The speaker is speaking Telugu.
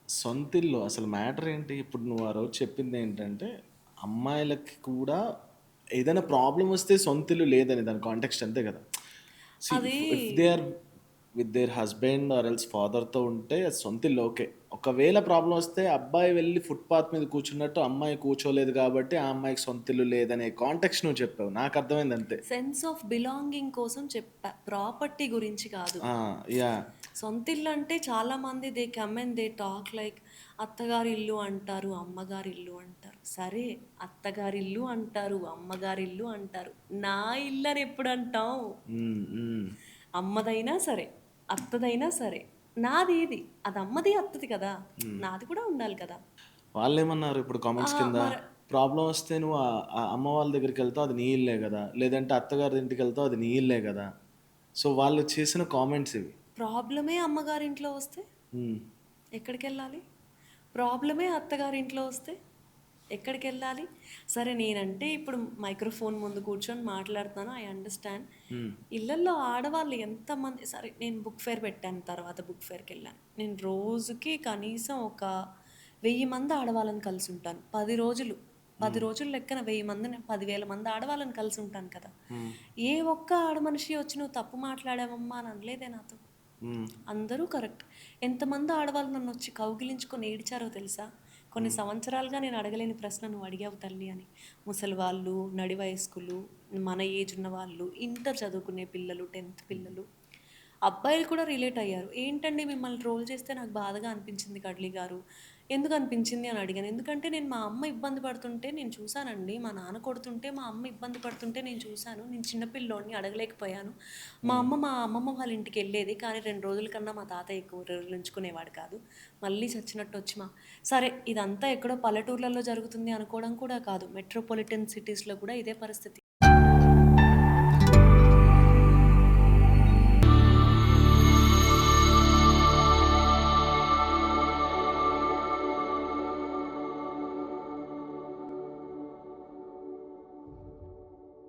సొంతిల్లు అసలు మ్యాటర్ ఏంటి? ఇప్పుడు నువ్వు ఆ రోజు చెప్పిందేంటంటే, అమ్మాయిలకి కూడా ఏదైనా ప్రాబ్లమ్ వస్తే సొంతిల్లు లేదని దాని కాంటెక్స్ట్ అంతే కదా! సీ అది if they are with their husband or else ఫాదర్‌తో ఉంటే అది సొంతిల్లు ఓకే. ఒకవేళ ప్రాబ్లమ్ వస్తే అబ్బాయి వెళ్లి ఫుట్‌పాత్ మీద కూర్చున్నట్టు అమ్మాయి కూర్చోలేదు కాబట్టి ఆ అమ్మాయికి సొంతిల్లు లేదనే కాంటెక్స్ట్ నువ్వు చెప్పావు. నాకర్థమైంది అంతే. సెన్స్ ఆఫ్ బిలాంగింగ్ కోసం చెప్పా. ప్రాపర్టీ గురించి కాదు. ఆ! యాహ్! సొంతిల్లంటే చాలామంది they come and they talk like అత్తగారిల్లు అంటారు, అమ్మగారిల్లు అంటారు. సరే, అత్తగారిల్లు అంటారు, అమ్మగారిల్లు అంటారు. నా ఇల్లని ఎప్పుడంటాం? హ్మ్. హ్మ్. అమ్మదైనా సరే, అత్తదైనా సరే, నాది ఇది. అది అమ్మది, అత్తది కదా! హ్మ్. నాది కూడా ఉండాలి కదా! వాళ్ళేమన్నారు ఇప్పుడు కామెంట్స్ కింద? మరి ప్రాబ్లమ్ వస్తే నువ్వు అమ్మ వాళ్ళ దగ్గరికెళ్తావు అది నీ ఇల్లే గదా! లేదంటే అత్తగారి ఇంటికెళ్తావు అది నీ ఇల్లే గదా! సో, వాళ్ళు చేసిన కామెంట్స్ ఇవి. ప్రాబ్లమే అమ్మగారింట్లో వస్తే హ్మ్. ఎక్కడికెళ్ళాలి? ప్రాబ్లమే అత్తగారింట్లో వస్తే ఎక్కడికెళ్ళాలి? సరే, నేనంటే ఇప్పుడు మైక్రోఫోన్ ముందు కూర్చొని మాట్లాడుతున్నాను. I understand. హ్మ్. ఇళ్లల్లో ఆడవాళ్ళు ఎంతమంది సరే, నేను బుక్ ఫేర్ పెట్టాను. తర్వాత బుక్ ఫేర్‌కెళ్ళాను. నేను రోజుకి కనీసం ఒక 1000 మంది ఆడవాళ్ళని కలిసుంటాను. 10 రోజులు. 10 హ్మ్. రోజుల లెక్కన 1000 మందిని 10,000 మంది ఆడవాళ్ళని కలిసుంటాను కదా! హ్మ్. ఏ ఒక్క ఆడమనిషి వచ్చి "నువ్వు తప్పు మాట్లాడావమ్మా" అని అనలేదే నాతో. హ్మ్. అందరూ కరెక్ట్. ఎంతమంది ఆడవాళ్ళు నన్నొచ్చి కౌగిలించుకొని ఏడిచారో తెలుసా? కొన్ని హ్మ్. సంవత్సరాలుగా నేను అడగలేని ప్రశ్న నువ్వు అడిగావు తల్లి అని. ముసలివాళ్ళు, నడి వయస్కులు, మన ఏజ్ ఉన్న వాళ్ళు, ఇంటర్ చదువుకునే పిల్లలు, 10థ్ పిల్లలు, అబ్బాయిలు కూడా రిలేట్ అయ్యారు. "ఏంటండి మిమ్మల్ని ట్రోల్ చేస్తే నాకు బాధగా అనిపించింది కడ్లీ గారు. ఎందుకు అనిపించింది?" అని అడిగాను. ఎందుకంటే నేను మా అమ్మ ఇబ్బంది పడుతుంటే నేను చూసానండి. మా నాన్న కొడుతుంటే మా అమ్మ ఇబ్బంది పడుతుంటే నేను చూసాను. నేను చిన్న పిల్లోడిని అడగలేకపోయాను. హ్మ్. మా అమ్మమ్మ వాళ్ళ ఇంటికెళ్ళేది. కానీ 2 రోజుల కన్నా మా తాతయ్య ఎక్కువ రోజులు ఉంచుకునేవాడు కాదు. మళ్ళీ చచ్చినట్టు వచ్చి సరే, ఇదంతా ఎక్కడో పల్లెటూర్లలో జరుగుతుంది అనుకోవడం కూడా కాదు. మెట్రోపాలిటన్ సిటీస్‌లో కూడా ఇదే పరిస్థితి.